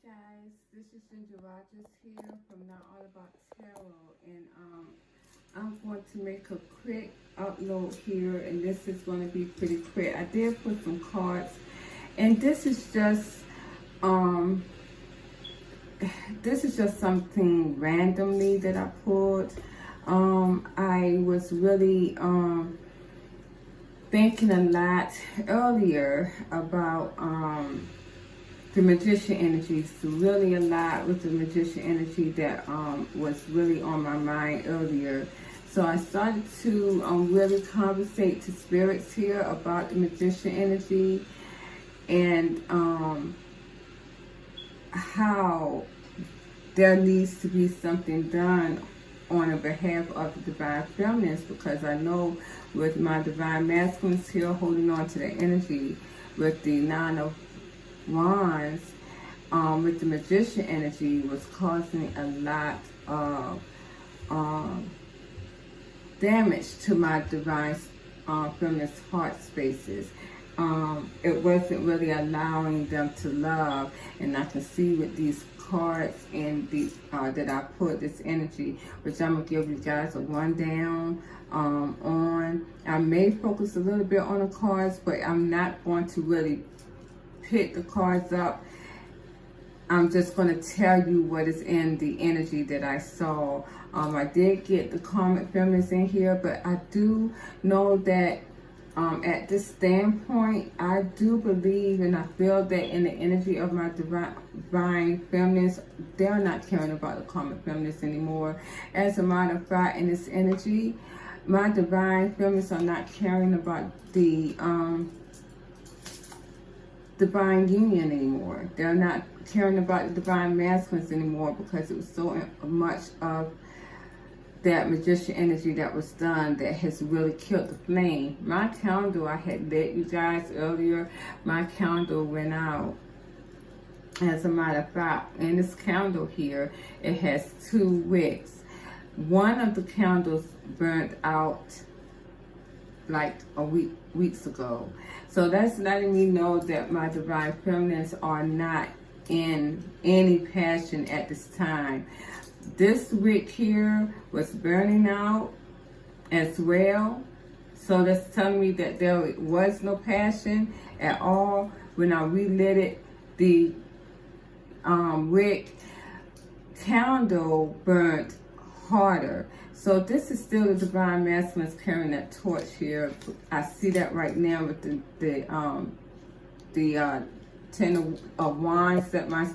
guys, this is Ginger Rogers here from Not All About Tarot, and I'm going to make a quick upload here, and this is going to be pretty quick. I did put some cards, and this is just something randomly that I pulled. I was really thinking a lot earlier about the magician energy. So really a lot with the magician energy that was really on my mind earlier. So I started to really conversate to spirits here about the magician energy and how there needs to be something done on the behalf of the divine feminines, because I know with my divine masculines here holding on to the energy with the Nine of Wands, with the magician energy was causing a lot of damage to my divine feminine heart spaces. It wasn't really allowing them to love, and I can see with these cards and these that I put this energy, which I'm gonna give you guys a rundown on. I may focus a little bit on the cards, but I'm not going to really pick the cards up. I'm just going to tell you what is in the energy that I saw. I did get the karmic feminines in here, but I do know that at this standpoint, I do believe and I feel that in the energy of my divine feminines, they're not caring about the karmic feminines anymore. As a matter of fact, in this energy, my divine feminines are not caring about the divine union anymore. They're not caring about the divine masculines anymore, because it was so much of that magician energy that was done that has really killed the flame. My candle I had lit you guys earlier, my candle went out. As a matter of fact, in this candle here, it has 2 wicks. One of the candles burnt out like weeks ago. So that's letting me know that my divine feminines are not in any passion at this time. This wick here was burning out as well. So that's telling me that there was no passion at all. When I relit it, the wick candle burnt harder. So this is still the divine masculines carrying that torch here. I see that right now with the 10 of Wands that my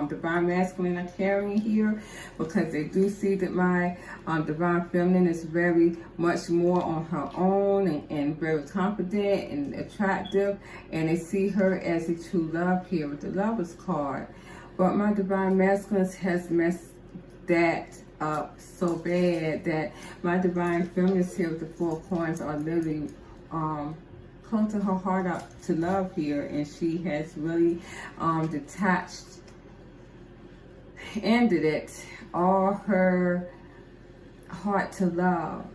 divine masculine are carrying here, because they do see that my divine feminine is very much more on her own and very confident and attractive, and they see her as a true love here with the Lovers card. But my divine masculine has messed that up so bad that my divine feminines here with the 4 coins are literally closing her heart up to love here, and she has really detached, ended it, all her heart to love.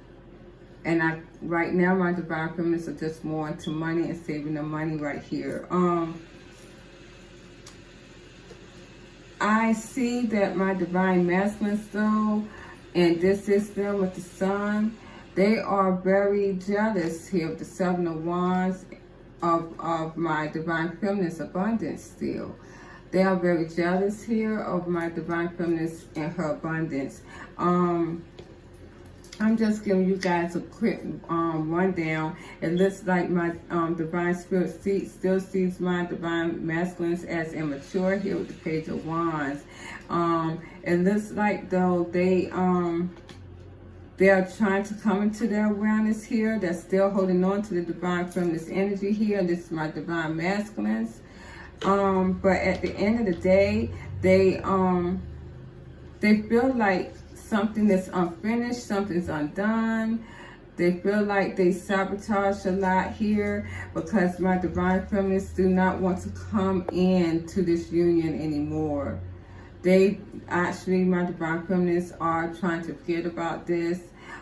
And right now my divine feminines are just more into money and saving the money right here. I see that my divine masculines though, and this is them with the Sun, they are very jealous here with the 7 of Wands of my divine feminine's abundance still. They are very jealous here of my divine feminine and her abundance. I'm just giving you guys a quick rundown. It looks like my divine spirit still sees my divine masculines as immature here with the Page of Wands. It looks like though they are trying to come into their awareness here. They're still holding on to the divine feminine energy here. This is my divine masculines. But at the end of the day, they feel like something that's unfinished, something's undone. They feel like they sabotage a lot here, because my divine feminines do not want to come into this union anymore. They actually, my divine feminines are trying to forget about this.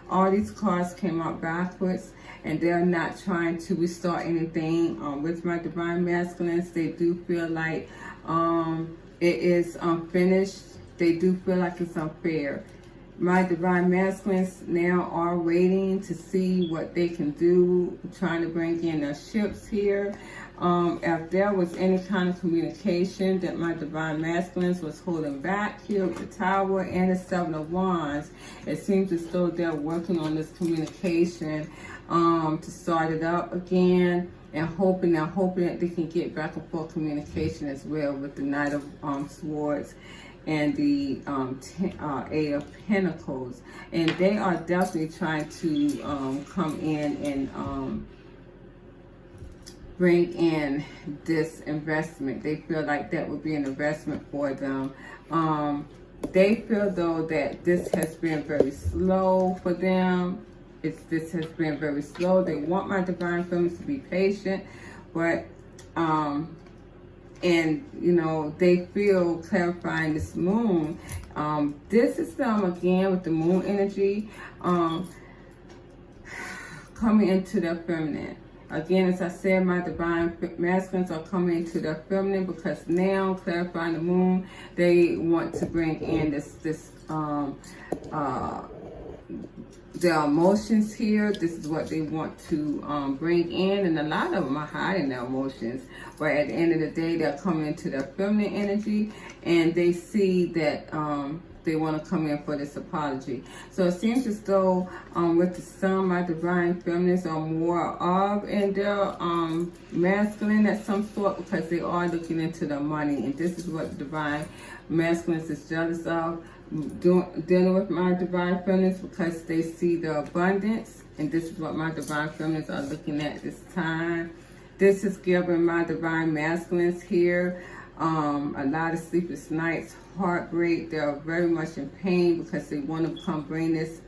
All these cards came out backwards, and they're not trying to restart anything with my divine masculines. They do feel like it is unfinished. They do feel like it's unfair. My divine masculines now are waiting to see what they can do, trying to bring in their ships here. If there was any kind of communication that my divine masculines was holding back here with the Tower and the Seven of Wands, it seems as though they're working on this communication to start it up again, and hoping that they can get back and forth communication as well with the Knight of Swords and the Eight of Pentacles. And they are definitely trying to come in and bring in this investment. They feel like that would be an investment for them. They feel though that this has been very slow for them. This has been very slow. They want my divine feminines to be patient, but and you know, they feel clarifying this moon. This is them again with the moon energy coming into their feminine. Again, as I said, my divine masculines are coming into their feminine because now, clarifying the moon, they want to bring in their emotions here. This is what they want to bring in, and a lot of them are hiding their emotions. But at the end of the day, they're coming into their feminine energy, and they see that they want to come in for this apology. So it seems as though with the Sun, my divine feminines are more of in their masculine at some sort, because they are looking into the money, and this is what the divine masculines is jealous of. Dealing with my divine feminines because they see the abundance, and this is what my divine feminines are looking at this time. This is giving my divine masculines here a lot of sleepless nights, heartbreak. They're very much in pain because they want to bring this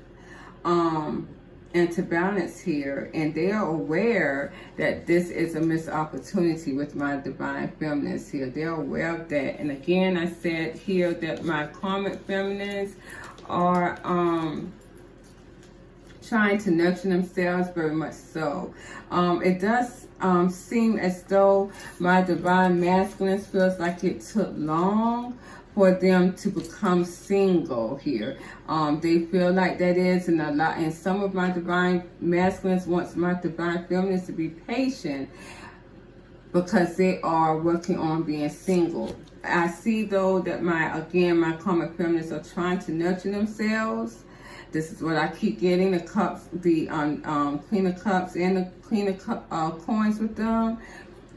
into balance here, and they are aware that this is a missed opportunity with my divine feminines here. They're aware of that. And again, I said here that my karmic feminines are trying to nurture themselves, very much so. It does seem as though my divine masculines feels like it took long for them to become single here. They feel like that is, and a lot, and some of my divine masculines wants my divine feminines to be patient because they are working on being single. I see though that my karmic feminines are trying to nurture themselves. This is what I keep getting, the cups, the Queen of Cups and the Queen of Coins with them.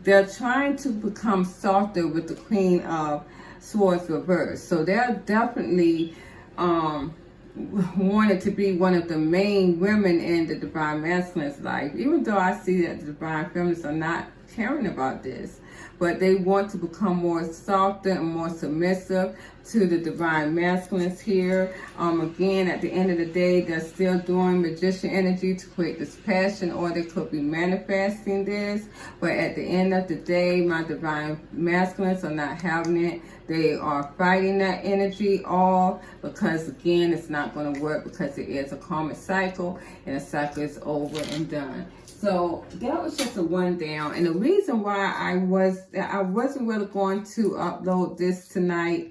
They're trying to become softer with the Queen of Swords reversed. So they're definitely wanted to be one of the main women in the divine masculine's life, even though I see that the divine feminines are not caring about this. But they want to become more softer and more submissive to the divine masculines here. Again, at the end of the day, they're still doing magician energy to create this passion, or they could be manifesting this. But at the end of the day, my divine masculines are not having it. They are fighting that energy all because, again, it's not going to work because it is a karmic cycle, and the cycle is over and done. So that was just a rundown, and the reason why I wasn't really going to upload this tonight,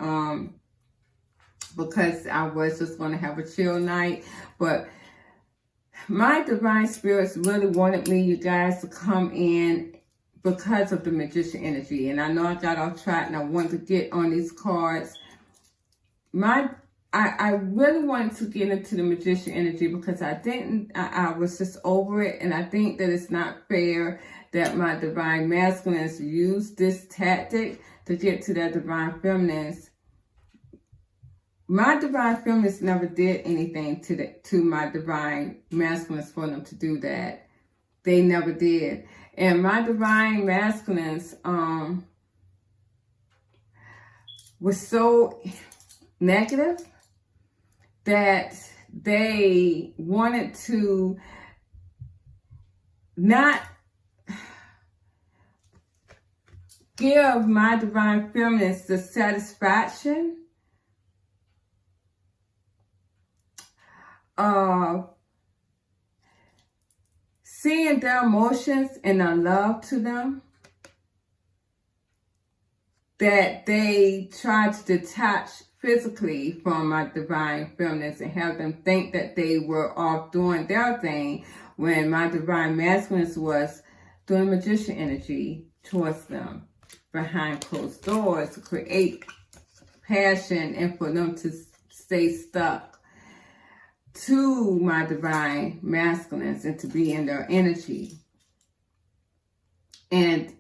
because I was just going to have a chill night, but my divine spirits really wanted me, you guys, to come in because of the magician energy, and I know I got off track, and I wanted to get on these cards. I really wanted to get into the magician energy because I was just over it, and I think that it's not fair that my divine masculines use this tactic to get to their divine feminines. My divine feminines never did anything to my divine masculines for them to do that. They never did. And my divine masculines was so negative that they wanted to not give my divine feminines the satisfaction of seeing their emotions and their love to them. that they try to detach physically from my divine feminines and have them think that they were off doing their thing when my divine masculines was doing magician energy towards them behind closed doors to create passion and for them to stay stuck to my divine masculines and to be in their energy. And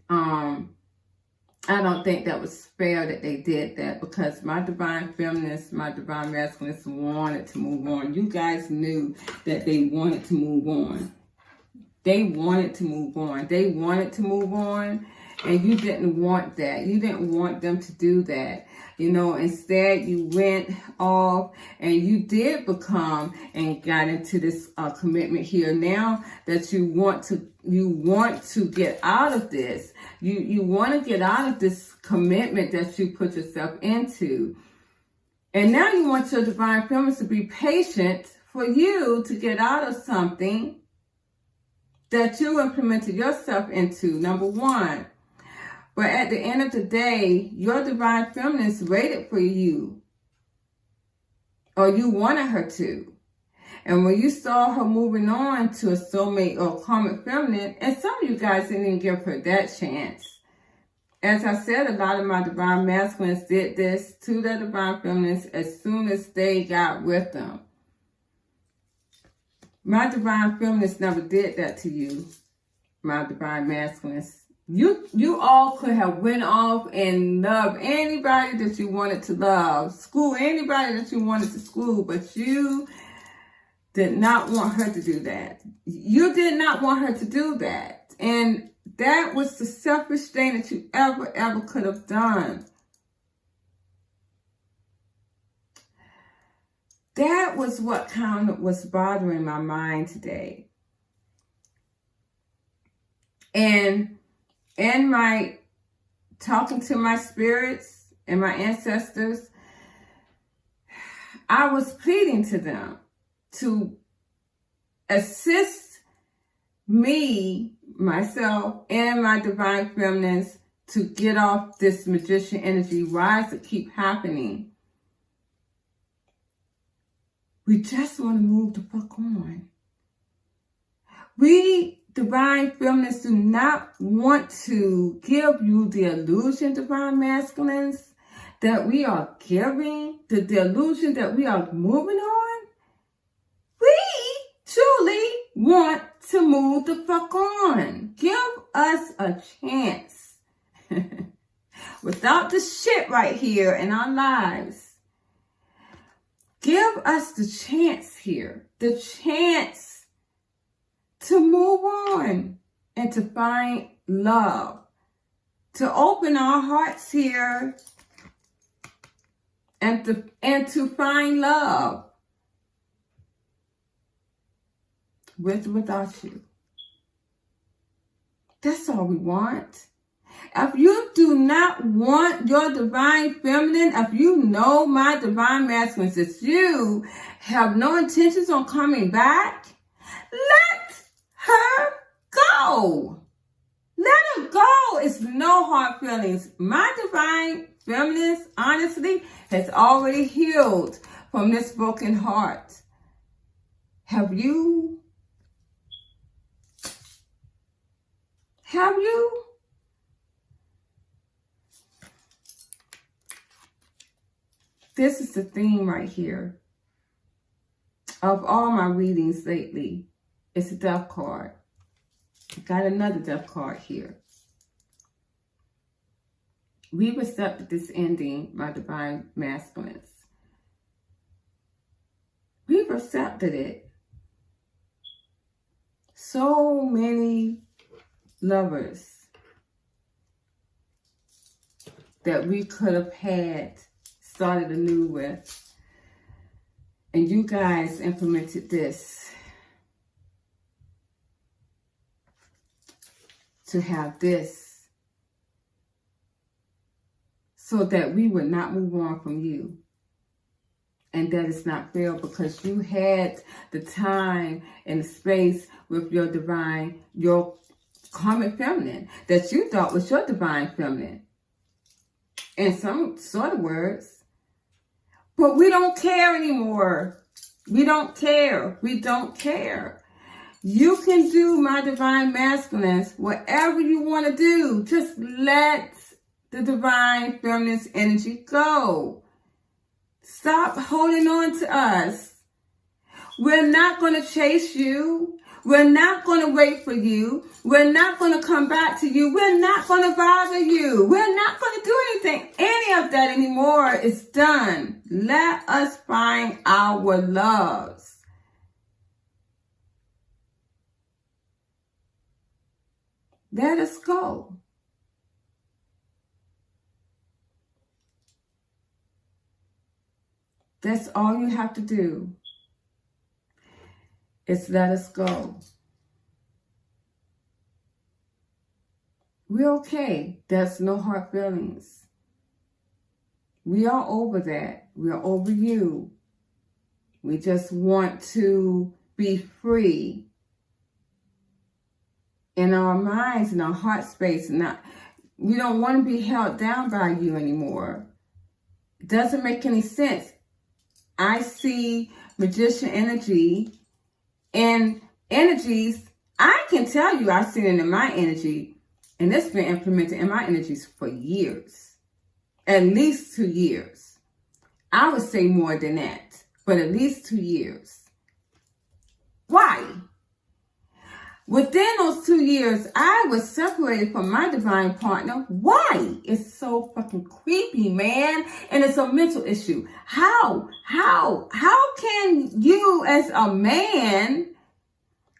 I don't think that was fair that they did that, because my divine feminists, my divine masculines wanted to move on. You guys knew that they wanted to move on. They wanted to move on. They wanted to move on, and you didn't want that. You didn't want them to do that. You know, instead you went off and you did become and got into this commitment here. Now that you want to get out of this. You want to get out of this commitment that you put yourself into. And now you want your divine feminines to be patient for you to get out of something that you implemented yourself into, number one. But at the end of the day, your divine feminines waited for you, or you wanted her to. And when you saw her moving on to a soulmate or karmic feminine, and some of you guys didn't even give her that chance. As I said, a lot of my divine masculines did this to their divine feminines as soon as they got with them. My divine feminines never did that to you, my divine masculines. You all could have went off and loved anybody that you wanted to love, school anybody that you wanted to school, but you did not want her to do that. You did not want her to do that. And that was the selfish thing that you ever could have done. That was what kind of was bothering my mind today. And in my talking to my spirits and my ancestors, I was pleading to them to assist me, myself, and my divine feminines to get off this magician energy. Why does it keep happening? We just want to move the fuck on. We divine feminists do not want to give you the illusion, divine masculines, that we are giving, the illusion that we are moving on. We truly want to move the fuck on. Give us a chance. Without the shit right here in our lives. Give us the chance here. The chance to move on and to find love. To open our hearts here and to find love. With or without you. That's all we want. If you do not want your divine feminine, if you know my divine masculines, that you have no intentions on coming back, let her go. Let her go. It's no hard feelings. My divine feminines, honestly, has already healed from this broken heart. Have you? Have you? This is the theme right here of all my readings lately. It's a death card. I got another death card here. We've accepted this ending, my divine masculines. We've accepted it. So many lovers that we could have had started anew with, and you guys implemented this to have this so that we would not move on from you. And that is not fair, because you had the time and the space with your divine, your karmic feminine that you thought was your divine feminine. in some sort of words. But we don't care anymore. We don't care. We don't care. You can do, my divine masculines, whatever you want to do. Just let the divine feminine's energy go. Stop holding on to us. We're not going to chase you. We're not going to wait for you. We're not going to come back to you. We're not going to bother you. We're not going to do anything. Any of that anymore is done. Let us find our loves. Let us go. That's all you have to do. Is let us go. We're okay. There's no hard feelings. We are over that. We are over you. We just want to be free in our minds, in our heart space. We don't want to be held down by you anymore. It doesn't make any sense. I see magician energy and energies. I can tell you I've seen it in my energy, and it's been implemented in my energies for years. At least 2 years. I would say more than that, but at least 2 years. Why? Within those 2 years, I was separated from my divine partner. Why? It's so fucking creepy, man. And it's a mental issue. How can you as a man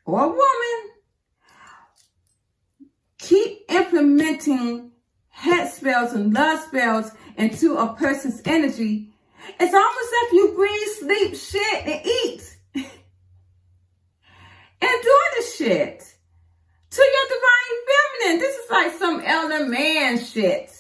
or a woman keep implementing head spells and love spells into a person's energy? It's almost like you breathe, sleep, shit, and eat. And doing the shit to your divine feminine. This is like some elder man shit.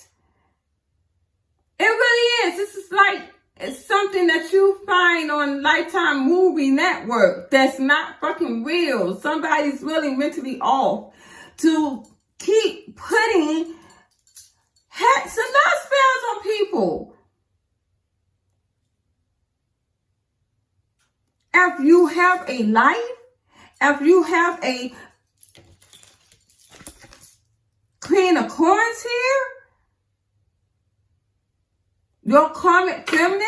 It really is. This is like it's something that you find on Lifetime Movie Network that's not fucking real. Somebody's really mentally off to keep putting hats and love spells on people. If you have a life, if you have a Queen of Coins here, your karmic feminine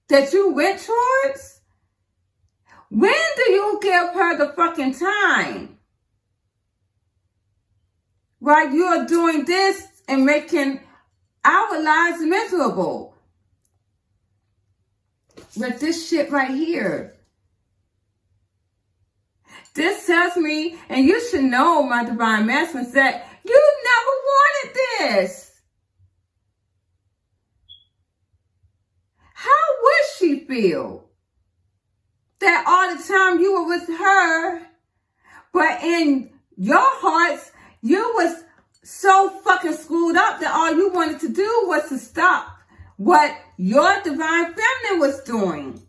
that you went towards, when do you give her the fucking time? While you're doing this and making our lives miserable with this shit right here. This tells me, and you should know, my divine masculines, that you never wanted this. How would she feel that all the time you were with her, but in your hearts, you was so fucking screwed up that all you wanted to do was to stop what your divine feminine was doing?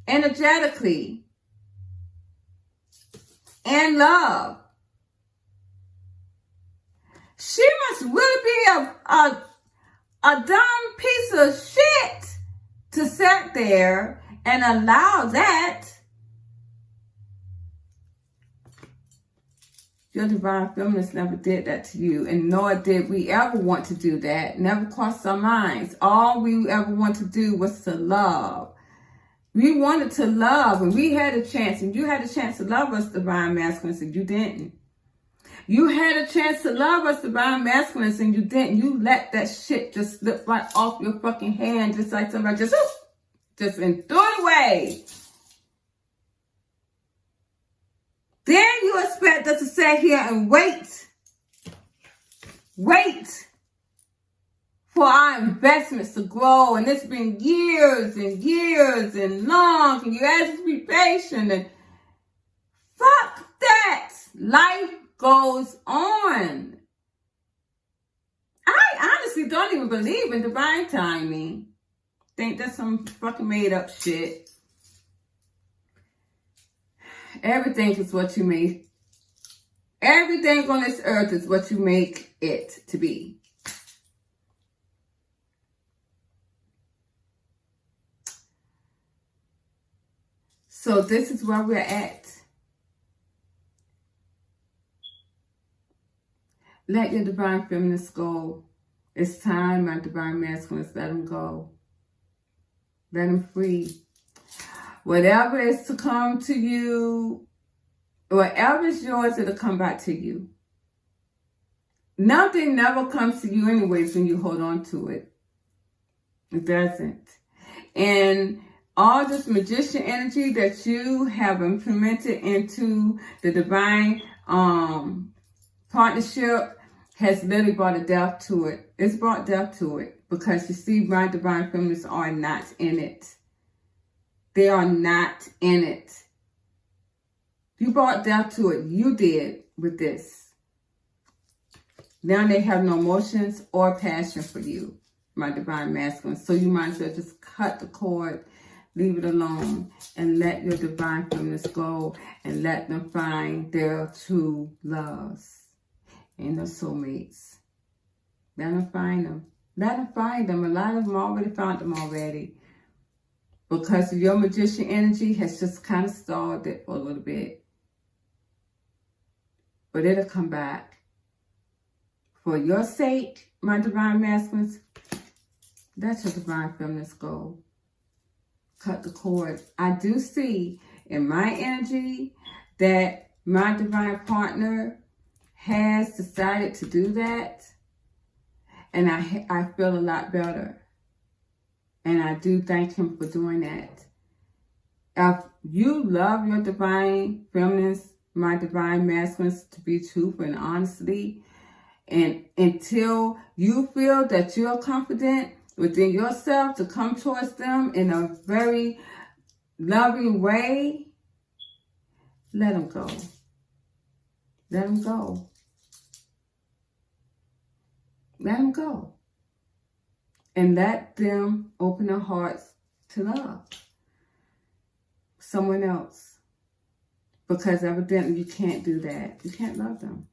Energetically and love. She must really be a dumb piece of shit to sit there and allow that. Your divine feminines never did that to you, and nor did we ever want to do that. Never crossed our minds. All we ever wanted to do was to love. We wanted to love, and we had a chance, and you had a chance to love us, divine masculines, and you didn't. You had a chance to love us, divine masculines, and you didn't. You let that shit just slip right off your fucking hand, just like somebody just and threw it away. Then you expect us to sit here and wait for our investments to grow, and it's been years and years and long, and you ask us to be patient, and fuck that. Life goes on. I honestly don't even believe in divine timing. Think that's some fucking made up shit. Everything is what you make. Everything on this earth is what you make it to be. So this is where we're at. Let your divine feminines go. It's time, my divine masculines, let them go. Let them free. Whatever is to come to you, whatever is yours, it'll come back to you. Nothing never comes to you anyways when you hold on to it. It doesn't. And all this magician energy that you have implemented into the divine partnership has literally brought a death to it. It's brought death to it because you see, my divine feminines are not in it. They are not in it. You brought death to it. You did with this. Now they have no emotions or passion for you, my divine masculine. So you might as well just cut the cord, leave it alone, and let your divine feminines go and let them find their true loves and their soulmates. Let them find them. Let them find them. A lot of them already found them already. Because your magician energy has just kind of stalled it for a little bit. But it'll come back. For your sake, my divine masculines, let your divine feminines go. Cut the cord. I do see in my energy that my divine partner has decided to do that. And I feel a lot better. And I do thank him for doing that. If you love your divine feminines, my divine masculines, to be truthful and honestly, and until you feel that you're confident within yourself to come towards them in a very loving way, let them go. Let them go. Let them go. And let them open their hearts to love someone else. Because evidently you can't do that. You can't love them.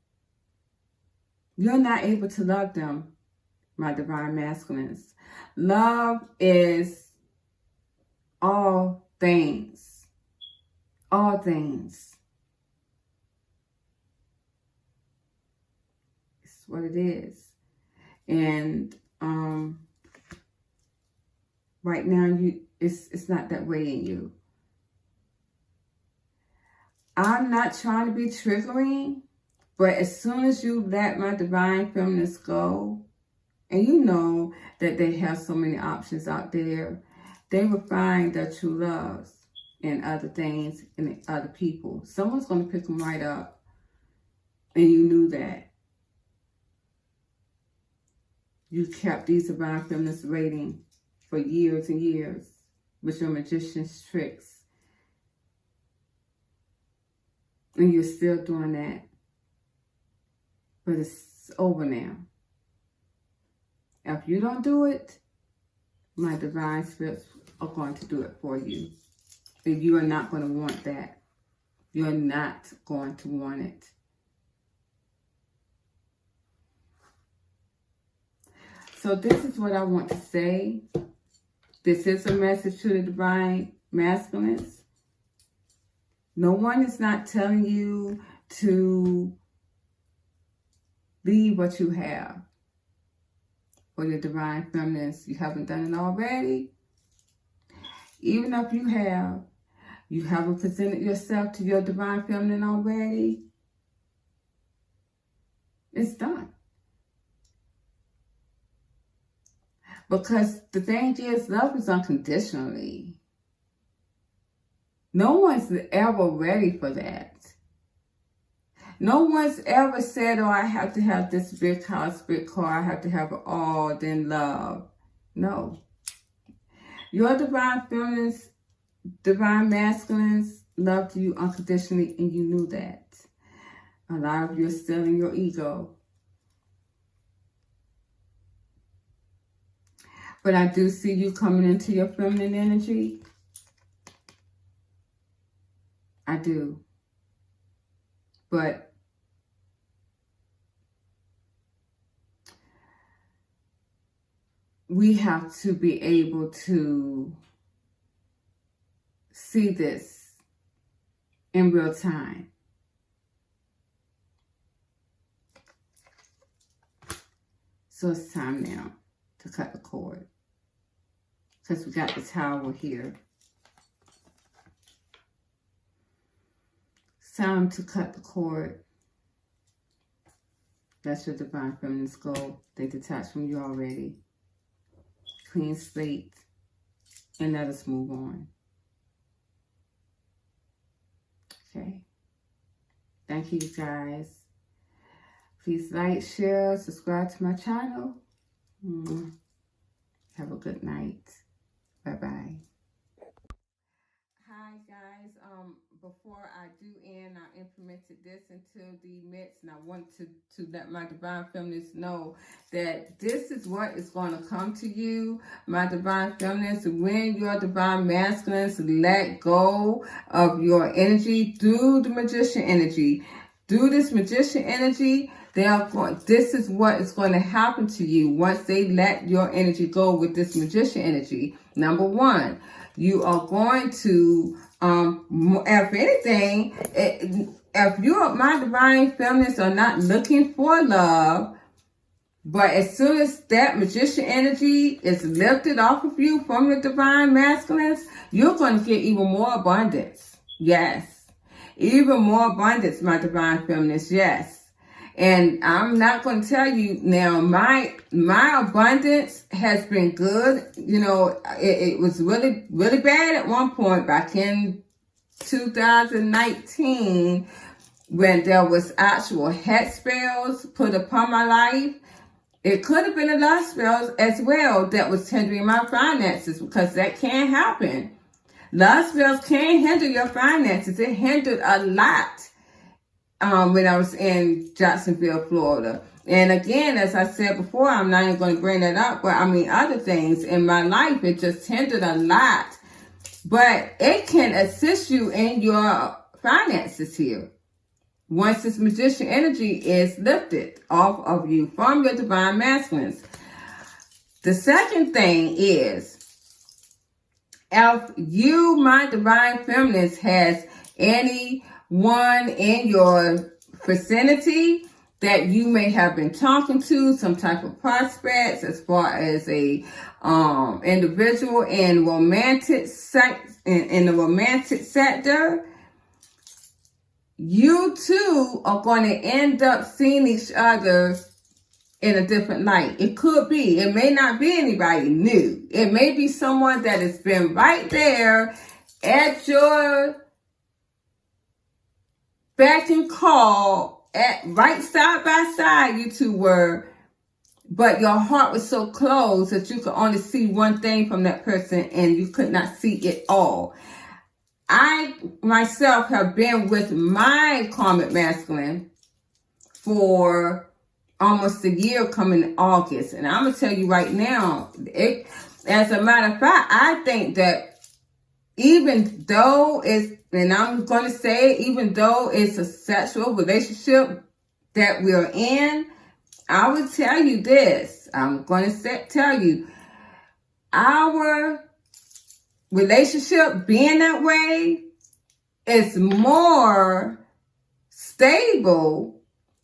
You're not able to love them, my divine masculines. Love is all things. All things. It's what it is. And right now it's not that way in you. I'm not trying to be triggering, but as soon as you let my divine feminines go, and you know that they have so many options out there, they will find their true loves in other things and in other people. Someone's going to pick them right up, and you knew that. You kept these divine feminines waiting for years and years with your magician's tricks. And you're still doing that. But it's over now. If you don't do it, my divine spirits are going to do it for you. And you are not going to want that. You're not going to want it. So this is what I want to say. This is a message to the divine masculines. No one is not telling you to leave what you have for your divine feminines. You haven't done it already. Even if you haven't presented yourself to your divine feminine already. It's done. Because the thing is, love is unconditionally. No one's ever ready for that. No one's ever said, oh, I have to have this big house, big car, I have to have it all, then love. No. Your divine feminines, divine masculines loved you unconditionally, and you knew that. A lot of you are still in your ego. But I do see you coming into your feminine energy. I do. But we have to be able to see this in real time. So it's time now to cut the cord, because we got the Tower here. It's time to cut the cord. That's your divine feminines go. They detach from you already. Clean slate. And let us move on. Okay. Thank you guys. Please like, share, subscribe to my channel. Have a good night. Bye-bye. Hi guys. Before I do end, I implemented this into the midst, and I want to let my divine feminists know that this is what is going to come to you, my divine feminists, when your divine masculines let go of your energy through the magician energy. Through this magician energy, this is what is going to happen to you once they let your energy go with this magician energy. Number one, you are going to, if anything, if you, my divine feminists, are not looking for love, but as soon as that magician energy is lifted off of you from your divine masculines, you're going to get even more abundance. Yes. Even more abundance, my divine feminists. Yes. And I'm not going to tell you now, my abundance has been good. You know, it was really, really bad at one point back in 2019 when there was actual head spells put upon my life. It could have been a lot of spells as well that was hindering my finances, because that can happen. Love spells can hinder your finances. It hindered a lot when I was in Jacksonville, Florida. And again, as I said before, I'm not even going to bring that up, but I mean other things in my life, it just hindered a lot. But it can assist you in your finances here once this magician energy is lifted off of you from your divine masculines. The second thing is, if you, my divine feminines, has anyone in your vicinity that you may have been talking to, some type of prospects, as far as a individual in romantic in the romantic sector, you too are going to end up seeing each other in a different light. It could be. It may not be anybody new. It may be someone that has been right there at your beck and call, right side by side you two were, but your heart was so closed that you could only see one thing from that person and you could not see it all. I myself have been with my karmic masculine for almost a year coming in August. And I'm going to tell you right now, as a matter of fact, I think that even though and I'm going to say, even though it's a sexual relationship that we're in, I will tell you this. I'm going to tell you, our relationship being that way is more stable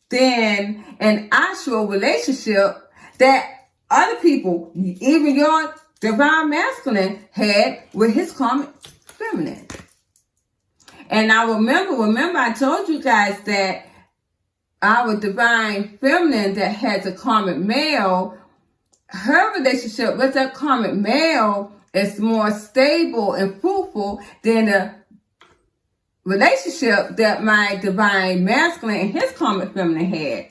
than an actual relationship that other people, even your divine masculine, had with his karmic feminine. And I remember I told you guys that our divine feminine that has a karmic male, her relationship with that karmic male is more stable and fruitful than the relationship that my divine masculine and his karmic feminine had.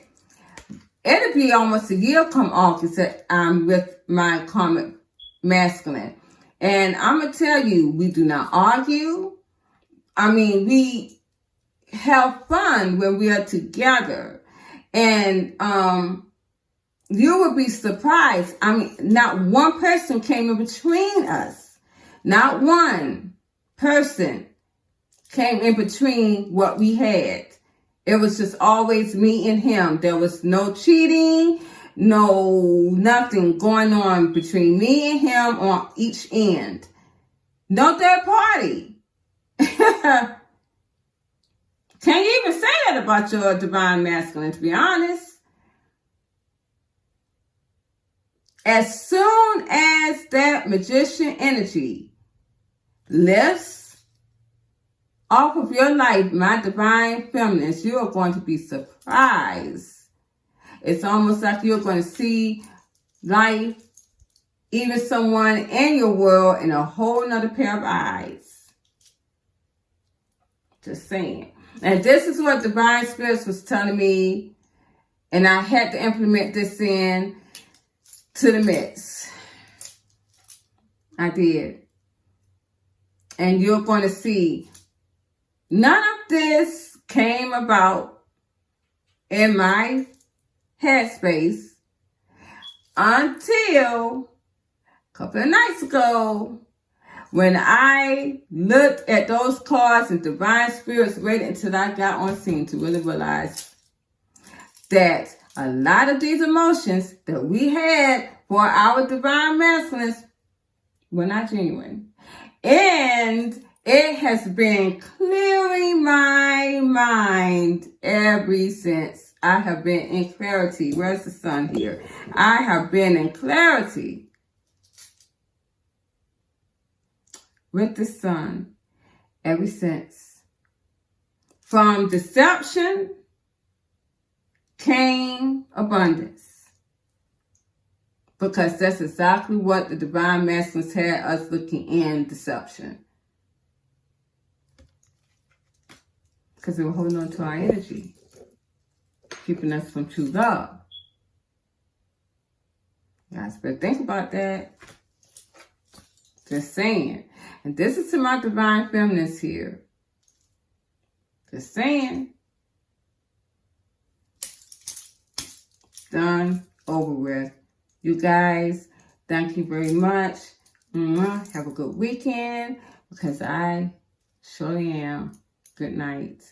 It'll be almost a year come August that I'm with my karmic masculine. And I'm going to tell you, we do not argue. I mean, we have fun when we are together. And you would be surprised. I mean, not one person came in between us. Not one person came in between what we had. It was just always me and him. There was no cheating. no nothing going on between me and him on each end. No third party. Can't you even say that about your divine masculine, to be honest? As soon as that magician energy lifts off of your life, my divine feminines, you are going to be surprised. It's almost like you're going to see life, even someone in your world, in a whole nother pair of eyes. Just saying. And this is what Divine Spirits was telling me, and I had to implement this in to the mix. I did. And you're going to see none of this came about in my headspace until a couple of nights ago, when I looked at those cards and Divine Spirits waited until I got on scene to really realize that a lot of these emotions that we had for our divine masculines were not genuine. And it has been clearing my mind ever since I have been in clarity. Where's the sun here? I have been in clarity with the sun ever since. From deception came abundance. Because that's exactly what the divine masculines had us looking in, deception. Because they were holding on to our energy, keeping us from true love. You guys better think about that. Just saying. And this is to my divine feminines here. Just saying. Done, over with. You guys, thank you very much. Have a good weekend, because I surely am. Good night.